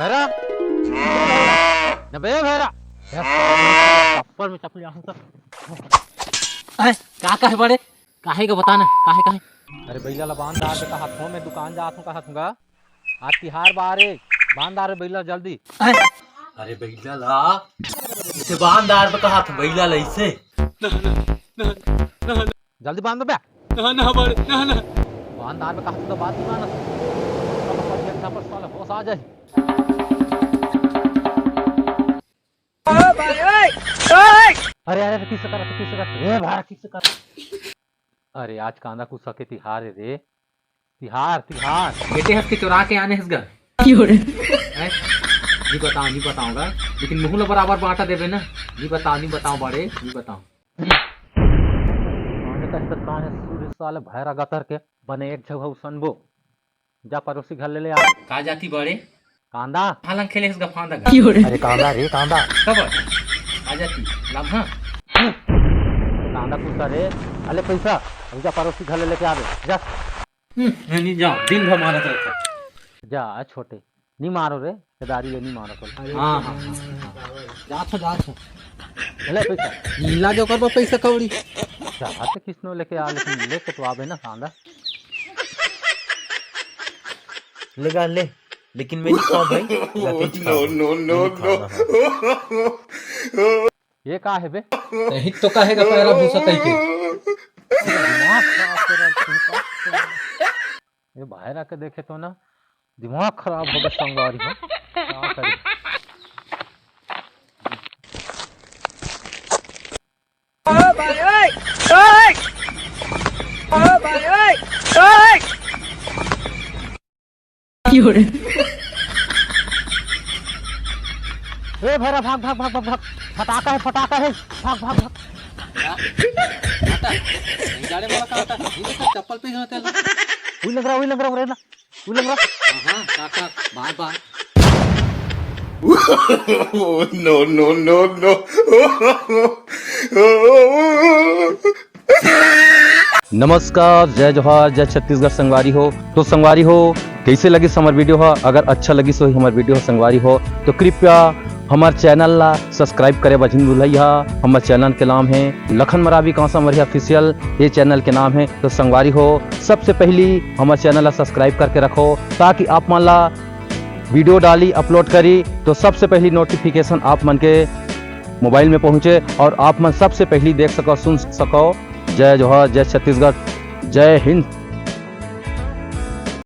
भैरा न बे भैरा चप्पल में चप्पल यहाँ तो का है बड़े काहे का बताना काहे काहे। अरे बैला ला बांधार के हाथों में दुकान जा हूँ कहा थूंगा आज तिहार बारे बांधार बैला जल्दी। अरे बैला ला इसे बांधार पे कहा था बैला ला इसे जल्दी बांध दो बे ना बड़े ना बांधार पे कहा तो बात नहीं मानत पर साला होश आ जाए। अरे अरे किस कर ए भाई किस कर। अरे आज कांदा कुछ सके तिहार है रे तिहार तिहार बेटे हफ्ते चुरा के आने हंसगा जी बताऊंगा लेकिन मुँह ला बराबर बांटा देवे ना जी बताओ बड़े जी बताओ साले भैरा गतर के बने एक जगह सनबो जा पड़ोसी घर ले आ का जाती बड़े कांदा हालां खेले हंसगा फांदा अरे कांदा रे कांदा कब आ जाती लम्हा कांदा कुछ रे अले पैसा जा पड़ोसी घर ले लेके आवे जा नहीं जाओ दिन भर मारत रहता जा छोटे नहीं मारो रे केदारी ये नहीं मारो तो हां जा ले पैसा नीला जो करबो पैसा कौड़ी चाहते किसनो लेके आ लेकिन लेके तो आवे ना कांदा लगा ले लेकिन मैं नहीं खाऊं भाई। नो ये का है बे नहीं तो कहेगा पैरा भूसा तई के दिमाग खराब कर ये बाहर आके देखे तो ना दिमाग खराब हो गया संगवारी हो क्या करे। ए भैरा भाग भाग भाग भाग भाग फटाका है भाग भाग भाग जाने वाला का होता है चप्पल पे होता है वही लग रहा रे ना वही लग रहा हां काका बार बार नो नमस्कार जय जोहार जय छत्तीसगढ़ संगवारी हो। तो संगवारी हो कैसे लगी हमार वीडियो हो अगर अच्छा लगी सो हमार वीडियो संगवारी हो तो कृपया हमार चैनल ला सब्सक्राइब करे बजन भूलैया। हमार चैनल के नाम है लखन मरावी कांसा मरिया ऑफिशियल ये चैनल के नाम है। तो संगवारी हो सबसे पहली हमार चैनल ला सब्सक्राइब करके रखो ताकि आप मान ला वीडियो डाली अपलोड करी तो सबसे पहली नोटिफिकेशन आप मन के मोबाइल में पहुंचे और आप मन सबसे पहली देख सको सुन सको। जय जोहार जय छत्तीसगढ़ जय हिंद।